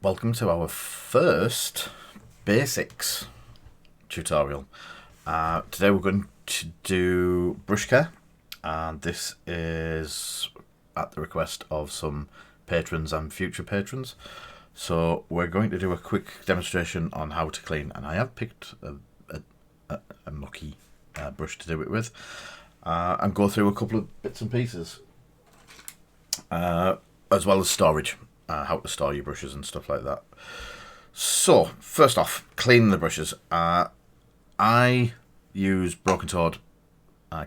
Welcome to our first basics tutorial. Today we're going to do brush care, and this is at the request of some patrons and future patrons. So we're going to do a quick demonstration on how to clean, and I have picked a mucky brush to do it with, and go through a couple of bits and pieces, as well as storage. How to store your brushes and stuff like that. So, first off, cleaning the brushes. I use Broken Toad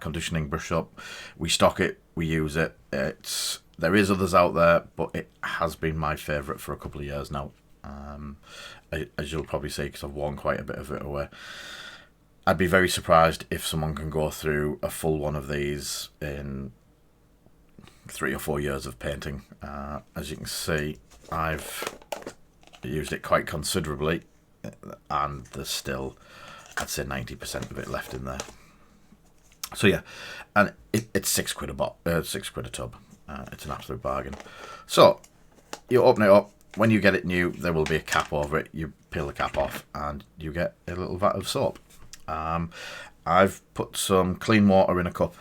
conditioning brush soap. We stock it, we use it. There is others out there, but it has been my favourite for a couple of years now. As you'll probably see, because I've worn quite a bit of it away. I'd be very surprised if someone can go through a full one of these in 3 or 4 years of painting. As you can see, I've used it quite considerably, and there's still, I'd say, 90% of it left in there. So yeah, and it's £6 a tub. It's an absolute bargain. So you open it up. When you get it new, there will be a cap over it. You peel the cap off, and you get a little vat of soap. I've put some clean water in a cup,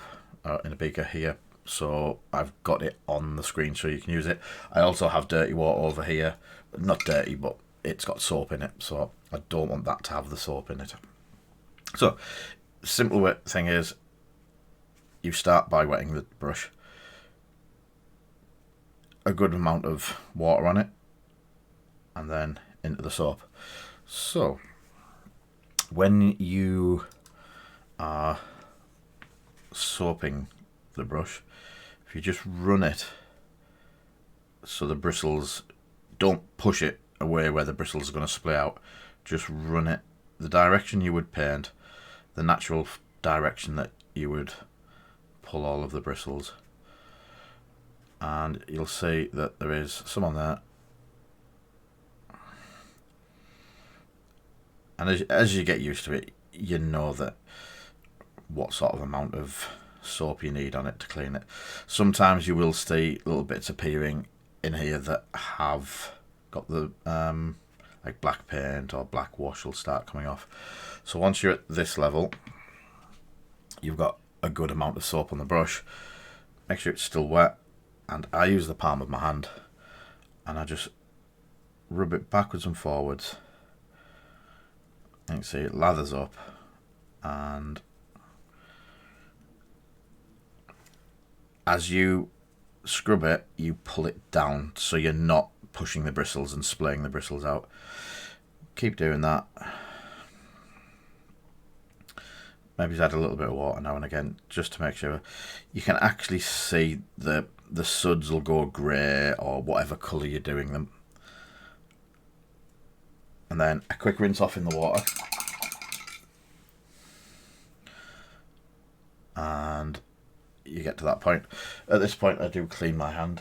in a beaker here. So I've got it on the screen so you can use it. I also have dirty water over here. Not dirty, but it's got soap in it. So I don't want that to have the soap in it. So simple thing is, you start by wetting the brush. A good amount of water on it. And then into the soap. So when you are soaping the brush, if you just run it so the bristles, don't push it away where the bristles are going to split out, just run it the direction you would paint, the natural direction that you would pull all of the bristles, and you'll see that there is some on there. And as you get used to it, you know that what sort of amount of soap you need on it to clean it. Sometimes you will see little bits appearing in here that have got the like black paint or black wash will start coming off. So once you're at this level, you've got a good amount of soap on the brush. Make sure it's still wet, and I use the palm of my hand and I just rub it backwards and forwards. You can see it lathers up, and as you scrub it, you pull it down so you're not pushing the bristles and splaying the bristles out. Keep doing that. Maybe add a little bit of water now and again just to make sure. You can actually see the suds will go grey or whatever colour you're doing them. And then a quick rinse off in the water. And you get to that point. At this point, I do clean my hand.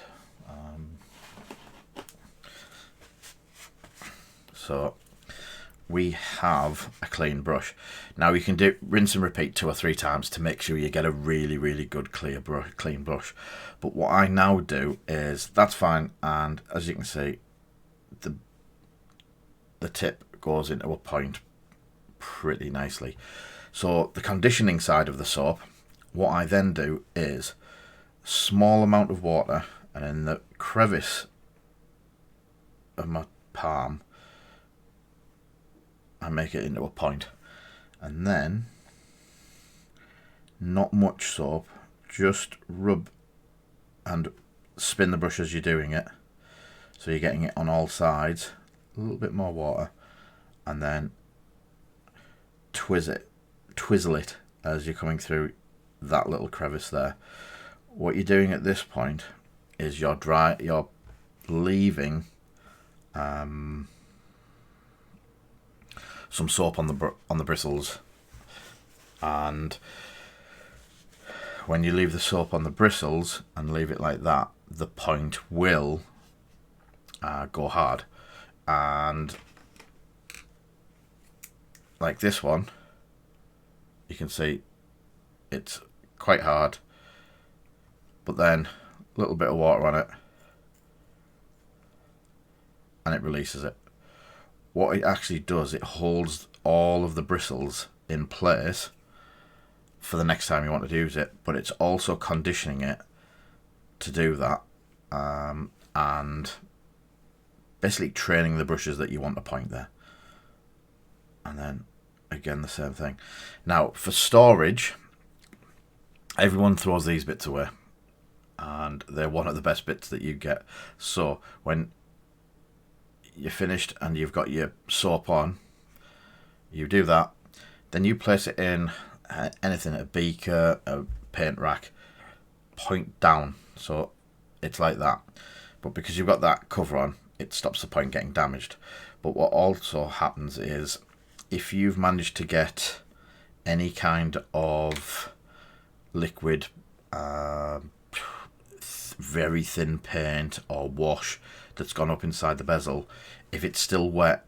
So we have a clean brush. Now you can do rinse and repeat 2 or 3 times to make sure you get a really, really good clean brush. But what I now do is, that's fine, and as you can see, the tip goes into a point pretty nicely. So the conditioning side of the soap, what I then do is small amount of water, and in the crevice of my palm I make it into a point, and then not much soap, just rub and spin the brush as you're doing it, so you're getting it on all sides. A little bit more water, and then twizzle it as you're coming through that little crevice there. What you're doing at this point is you're leaving some soap on the bristles, and when you leave the soap on the bristles and leave it like that, the point will go hard. And like this one, you can see it's quite hard, but then a little bit of water on it, and it releases it. What it actually does, it holds all of the bristles in place for the next time you want to use it, but it's also conditioning it to do that, and basically training the brushes that you want to point there. And then again the same thing. Now for storage, everyone throws these bits away, and they're one of the best bits that you get. So when you're finished and you've got your soap on, you do that, then you place it in anything, a beaker, a paint rack, point down, so it's like that. But because you've got that cover on, it stops the point getting damaged. But what also happens is, if you've managed to get any kind of liquid, very thin paint or wash that's gone up inside the bezel, if it's still wet,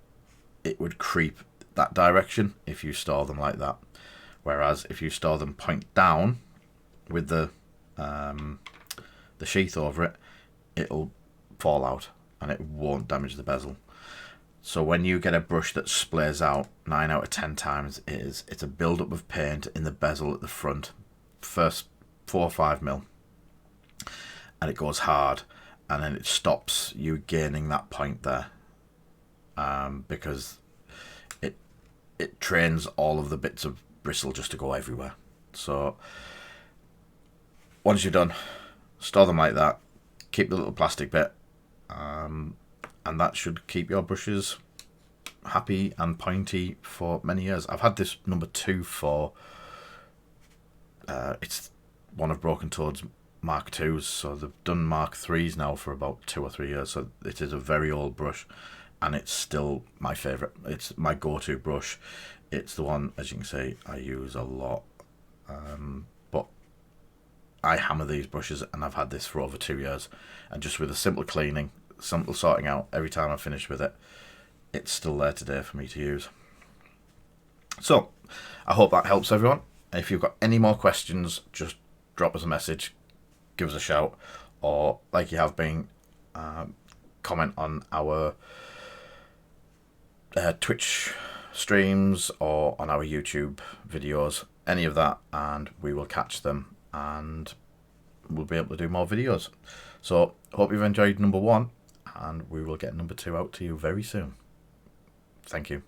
it would creep that direction if you store them like that. Whereas if you store them point down with the sheath over it, it'll fall out and it won't damage the bezel. So when you get a brush that splays out, 9 out of 10 times it's a build-up of paint in the bezel at the front, first 4 or 5 mil, and it goes hard, and then it stops you gaining that point there, because it trains all of the bits of bristle just to go everywhere. So once you're done, store them like that, keep the little plastic bit, and that should keep your brushes happy and pointy for many years. I've had this number 2 for it's one of Broken Toad's Mark 2s, so they've done Mark 3s now for about 2 or 3 years, so it is a very old brush, and it's still my favourite. It's my go-to brush. It's the one, as you can see, I use a lot, but I hammer these brushes, and I've had this for over 2 years, and just with a simple cleaning, simple sorting out every time I finish with it, it's still there today for me to use. So I hope that helps everyone. If you've got any more questions, just drop us a message, give us a shout, or like you have been, comment on our Twitch streams or on our YouTube videos, any of that, and we will catch them and we'll be able to do more videos. So hope you've enjoyed number 1, and we will get number 2 out to you very soon. Thank you.